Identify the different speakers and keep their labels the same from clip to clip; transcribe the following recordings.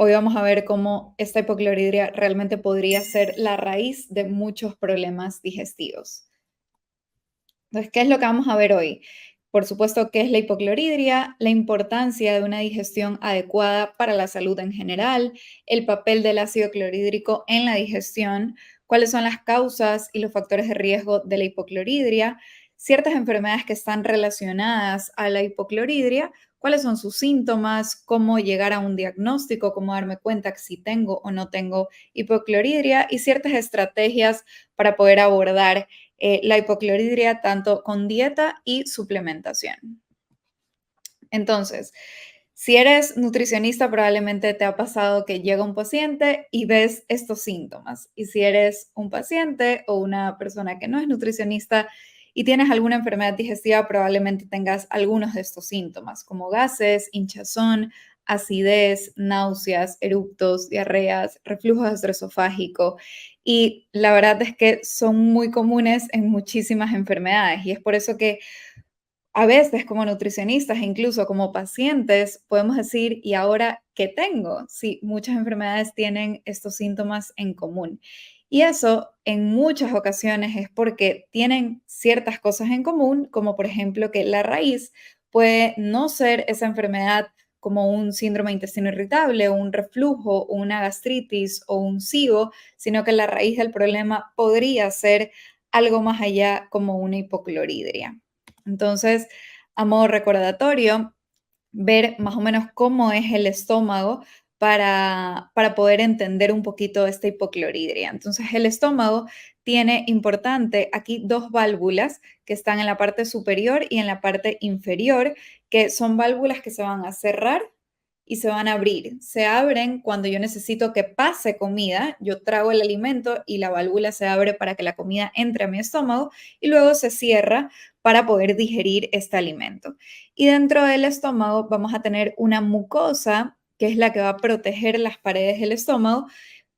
Speaker 1: Hoy vamos a ver cómo esta hipocloridria realmente podría ser la raíz de muchos problemas digestivos. Entonces, ¿qué es lo que vamos a ver hoy? Por supuesto, ¿qué es la hipocloridria? La importancia de una digestión adecuada para la salud en general, el papel del ácido clorhídrico en la digestión, cuáles son las causas y los factores de riesgo de la hipocloridria, ciertas enfermedades que están relacionadas a la hipocloridria, cuáles son sus síntomas, cómo llegar a un diagnóstico, cómo darme cuenta si tengo o no tengo hipocloridria y ciertas estrategias para poder abordar la hipocloridria tanto con dieta y suplementación. Entonces, si eres nutricionista, probablemente te ha pasado que llega un paciente y ves estos síntomas. Y si eres un paciente o una persona que no es nutricionista y tienes alguna enfermedad digestiva, probablemente tengas algunos de estos síntomas, como gases, hinchazón, acidez, náuseas, eructos, diarreas, reflujo gastroesofágico. Y la verdad es que son muy comunes en muchísimas enfermedades. Y es por eso que a veces como nutricionistas e incluso como pacientes podemos decir, ¿y ahora qué tengo? Sí, muchas enfermedades tienen estos síntomas en común. Y eso en muchas ocasiones es porque tienen ciertas cosas en común, como por ejemplo que la raíz puede no ser esa enfermedad como un síndrome de intestino irritable, o un reflujo, o una gastritis o un SIBO, sino que la raíz del problema podría ser algo más allá como una hipocloridria. Entonces, a modo recordatorio, ver más o menos cómo es el estómago para poder entender un poquito esta hipocloridria. Entonces, el estómago tiene importante aquí dos válvulas que están en la parte superior y en la parte inferior, que son válvulas que se van a cerrar y se van a abrir. Se abren cuando yo necesito que pase comida, yo trago el alimento y la válvula se abre para que la comida entre a mi estómago y luego se cierra para poder digerir este alimento. Y dentro del estómago vamos a tener una mucosa, que es la que va a proteger las paredes del estómago,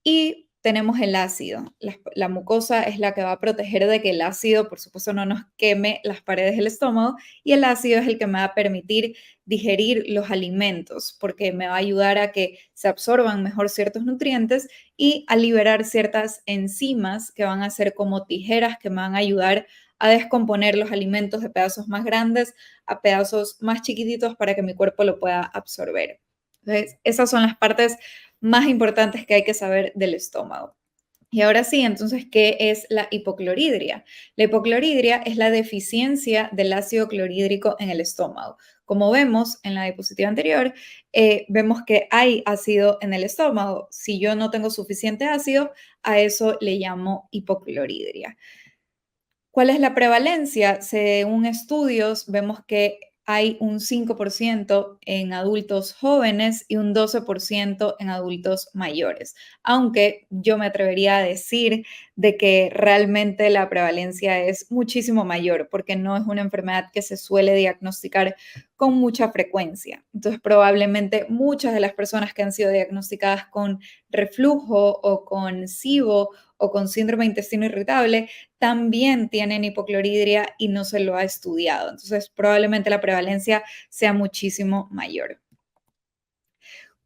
Speaker 1: y tenemos el ácido. La mucosa es la que va a proteger de que el ácido, por supuesto, no nos queme las paredes del estómago, y el ácido es el que me va a permitir digerir los alimentos, porque me va a ayudar a que se absorban mejor ciertos nutrientes y a liberar ciertas enzimas que van a ser como tijeras que me van a ayudar a descomponer los alimentos de pedazos más grandes a pedazos más chiquititos para que mi cuerpo lo pueda absorber. Entonces, esas son las partes más importantes que hay que saber del estómago. Y ahora sí, entonces, ¿qué es la hipocloridria? La hipocloridria es la deficiencia del ácido clorhídrico en el estómago. Como vemos en la diapositiva anterior, vemos que hay ácido en el estómago. Si yo no tengo suficiente ácido, a eso le llamo hipocloridria. ¿Cuál es la prevalencia? Según estudios, vemos que hay un 5% en adultos jóvenes y un 12% en adultos mayores, aunque yo me atrevería a decir de que realmente la prevalencia es muchísimo mayor porque no es una enfermedad que se suele diagnosticar con mucha frecuencia. Entonces, probablemente muchas de las personas que han sido diagnosticadas con reflujo o con SIBO o con síndrome de intestino irritable también tienen hipocloridria y no se lo ha estudiado. Entonces, probablemente la prevalencia sea muchísimo mayor.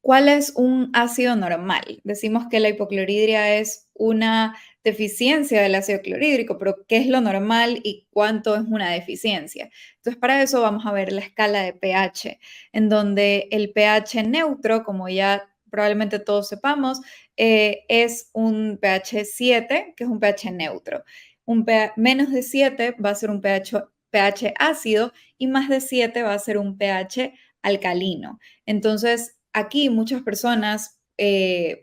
Speaker 1: ¿Cuál es un ácido normal? Decimos que la hipocloridria es una deficiencia del ácido clorhídrico, pero ¿qué es lo normal y cuánto es una deficiencia? Entonces, para eso vamos a ver la escala de pH, en donde el pH neutro, como ya probablemente todos sepamos, es un pH 7, que es un pH neutro. Un pH menos de 7 va a ser un pH ácido y más de 7 va a ser un pH alcalino. Entonces, aquí muchas personas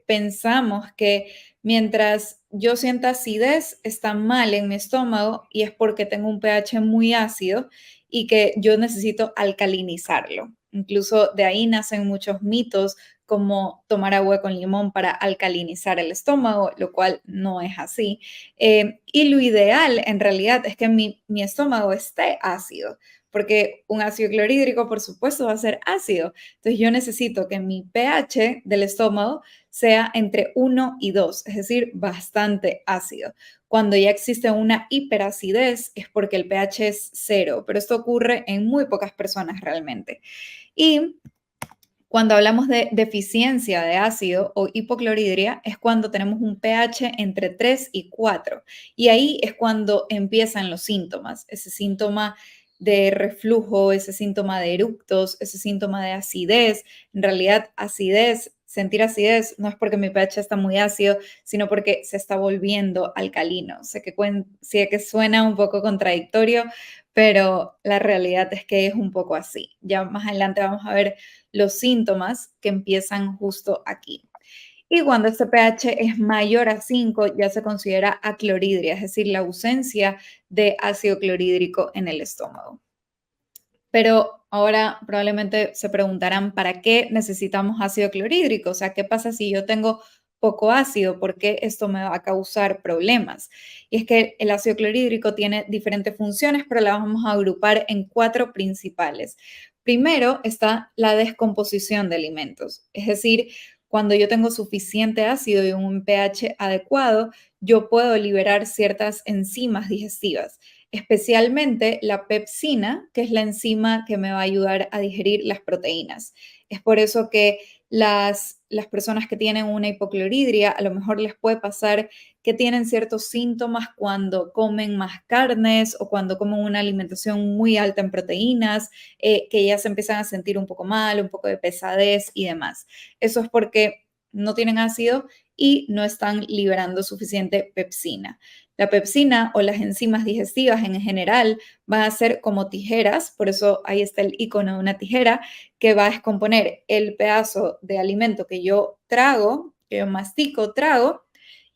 Speaker 1: pensamos que mientras yo sienta acidez, está mal en mi estómago y es porque tengo un pH muy ácido y que yo necesito alcalinizarlo. Incluso de ahí nacen muchos mitos como tomar agua con limón para alcalinizar el estómago, lo cual no es así. Y lo ideal en realidad es que mi estómago esté ácido, porque un ácido clorhídrico, por supuesto, va a ser ácido. Entonces yo necesito que mi pH del estómago sea entre 1 y 2, es decir, bastante ácido. Cuando ya existe una hiperacidez es porque el pH es 0, pero esto ocurre en muy pocas personas realmente. Y Cuando hablamos de deficiencia de ácido o hipocloridria es cuando tenemos un pH entre 3 y 4 y ahí es cuando empiezan los síntomas, ese síntoma de reflujo, ese síntoma de eructos, ese síntoma de acidez. En realidad, acidez, sentir acidez no es porque mi pH está muy ácido, sino porque se está volviendo alcalino. Sé que suena un poco contradictorio, pero la realidad es que es un poco así. Ya más adelante vamos a ver los síntomas que empiezan justo aquí. Y cuando este pH es mayor a 5, ya se considera acloridria, es decir, la ausencia de ácido clorhídrico en el estómago. Pero ahora probablemente se preguntarán, ¿para qué necesitamos ácido clorhídrico? O sea, ¿qué pasa si yo tengo poco ácido? ¿Por qué esto me va a causar problemas? Y es que el ácido clorhídrico tiene diferentes funciones, pero las vamos a agrupar en 4 principales. Primero está la descomposición de alimentos, es decir, cuando yo tengo suficiente ácido y un pH adecuado, yo puedo liberar ciertas enzimas digestivas, especialmente la pepsina, que es la enzima que me va a ayudar a digerir las proteínas. Es por eso que las personas que tienen una hipocloridria, a lo mejor les puede pasar que tienen ciertos síntomas cuando comen más carnes o cuando comen una alimentación muy alta en proteínas, que ya se empiezan a sentir un poco mal, un poco de pesadez y demás. Eso es porque no tienen ácido y no están liberando suficiente pepsina. La pepsina o las enzimas digestivas en general van a ser como tijeras, por eso ahí está el icono de una tijera, que va a descomponer el pedazo de alimento que yo trago, que yo mastico, trago,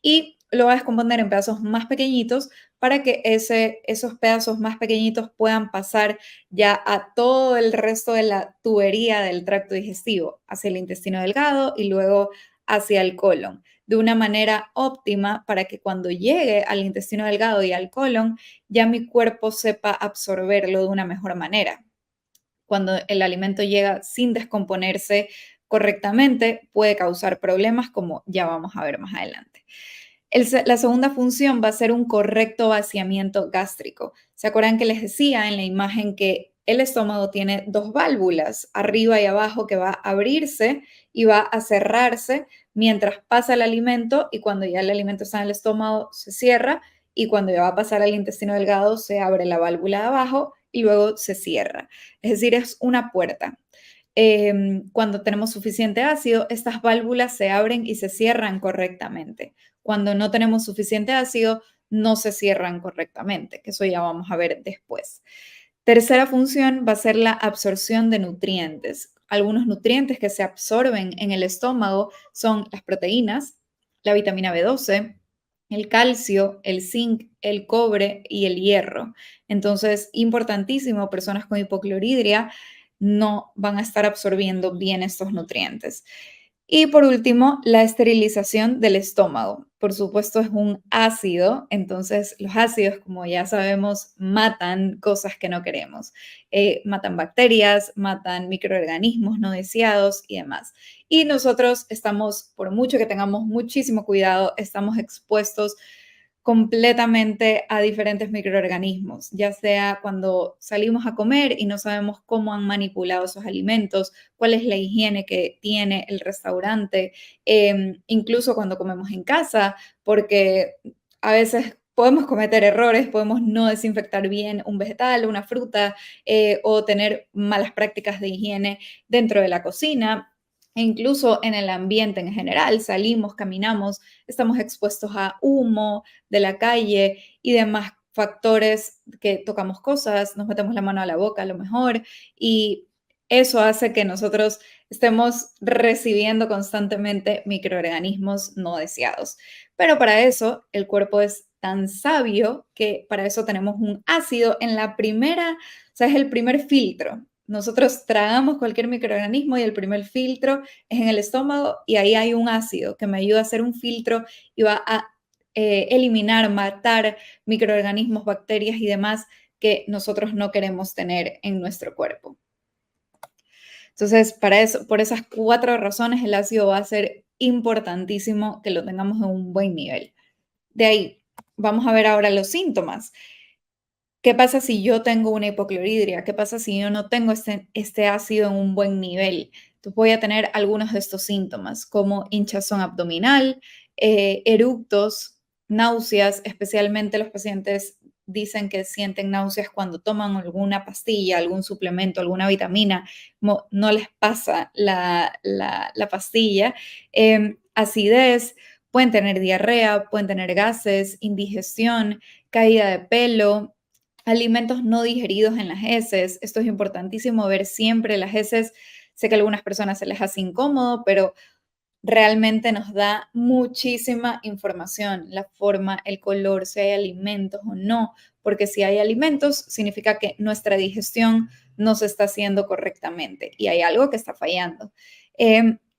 Speaker 1: y lo va a descomponer en pedazos más pequeñitos para que esos pedazos más pequeñitos puedan pasar ya a todo el resto de la tubería del tracto digestivo, hacia el intestino delgado y luego hacia el colon, de una manera óptima para que cuando llegue al intestino delgado y al colon, ya mi cuerpo sepa absorberlo de una mejor manera. Cuando el alimento llega sin descomponerse correctamente, puede causar problemas como ya vamos a ver más adelante. La segunda función va a ser un correcto vaciamiento gástrico. ¿Se acuerdan que les decía en la imagen que el estómago tiene dos válvulas, arriba y abajo, que va a abrirse y va a cerrarse mientras pasa el alimento y cuando ya el alimento está en el estómago se cierra y cuando ya va a pasar al intestino delgado se abre la válvula de abajo y luego se cierra? Es decir, es una puerta. Cuando tenemos suficiente ácido, estas válvulas se abren y se cierran correctamente. Cuando no tenemos suficiente ácido, no se cierran correctamente, que eso ya vamos a ver después. Tercera función va a ser la absorción de nutrientes. Algunos nutrientes que se absorben en el estómago son las proteínas, la vitamina B12, el calcio, el zinc, el cobre y el hierro. Entonces, importantísimo, personas con hipocloridria no van a estar absorbiendo bien estos nutrientes. Y por último, la esterilización del estómago. Por supuesto, es un ácido, entonces los ácidos, como ya sabemos, matan cosas que no queremos. Matan bacterias, matan microorganismos no deseados y demás. Y nosotros estamos, por mucho que tengamos muchísimo cuidado, estamos expuestos completamente a diferentes microorganismos, ya sea cuando salimos a comer y no sabemos cómo han manipulado esos alimentos, cuál es la higiene que tiene el restaurante, incluso cuando comemos en casa, porque a veces podemos cometer errores, podemos no desinfectar bien un vegetal, una fruta, o tener malas prácticas de higiene dentro de la cocina. E incluso en el ambiente en general, salimos, caminamos, estamos expuestos a humo de la calle y demás factores que tocamos cosas, nos metemos la mano a la boca a lo mejor y eso hace que nosotros estemos recibiendo constantemente microorganismos no deseados. Pero para eso el cuerpo es tan sabio que para eso tenemos un ácido en la primera, o sea, es el primer filtro. Nosotros tragamos cualquier microorganismo y el primer filtro es en el estómago y ahí hay un ácido que me ayuda a hacer un filtro y va a eliminar, matar microorganismos, bacterias y demás que nosotros no queremos tener en nuestro cuerpo. Entonces, para eso, por esas 4 razones, el ácido va a ser importantísimo que lo tengamos en un buen nivel. De ahí, vamos a ver ahora los síntomas. ¿Qué pasa si yo tengo una hipocloridria? ¿Qué pasa si yo no tengo este ácido en un buen nivel? Entonces voy a tener algunos de estos síntomas, como hinchazón abdominal, eructos, náuseas, especialmente los pacientes dicen que sienten náuseas cuando toman alguna pastilla, algún suplemento, alguna vitamina, no les pasa la pastilla. Acidez, pueden tener diarrea, pueden tener gases, indigestión, caída de pelo, alimentos no digeridos en las heces. Esto es importantísimo ver siempre las heces. Sé que a algunas personas se les hace incómodo, pero realmente nos da muchísima información, la forma, el color, si hay alimentos o no, porque si hay alimentos significa que nuestra digestión no se está haciendo correctamente y hay algo que está fallando.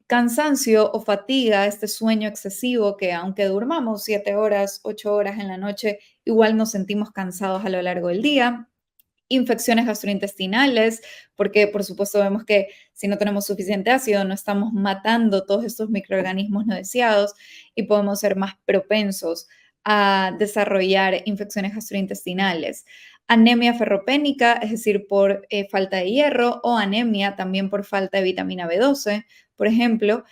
Speaker 1: Cansancio o fatiga, este sueño excesivo que aunque durmamos 7 horas, 8 horas en la noche, igual nos sentimos cansados a lo largo del día. Infecciones gastrointestinales, porque por supuesto vemos que si no tenemos suficiente ácido, no estamos matando todos estos microorganismos no deseados y podemos ser más propensos a desarrollar infecciones gastrointestinales. Anemia ferropénica, es decir, por falta de hierro, o anemia también por falta de vitamina B12, por ejemplo,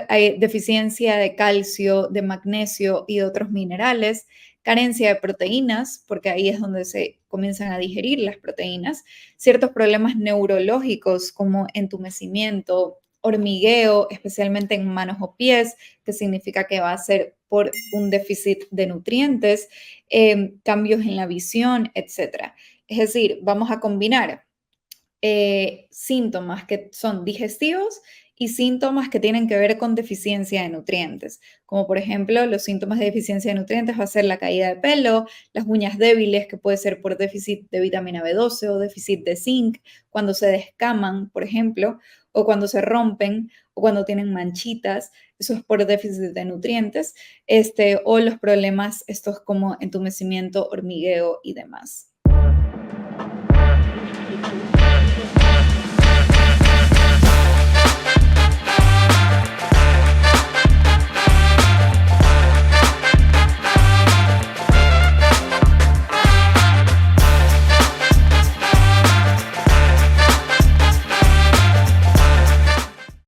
Speaker 1: hay deficiencia de calcio, de magnesio y de otros minerales, carencia de proteínas, porque ahí es donde se comienzan a digerir las proteínas, ciertos problemas neurológicos como entumecimiento, hormigueo, especialmente en manos o pies, que significa que va a ser por un déficit de nutrientes, cambios en la visión, etc. Es decir, vamos a combinar síntomas que son digestivos y síntomas que tienen que ver con deficiencia de nutrientes, como por ejemplo los síntomas de deficiencia de nutrientes va a ser la caída de pelo, las uñas débiles, que puede ser por déficit de vitamina B12 o déficit de zinc, cuando se descaman, por ejemplo, o cuando se rompen o cuando tienen manchitas, eso es por déficit de nutrientes, o los problemas estos como entumecimiento, hormigueo y demás.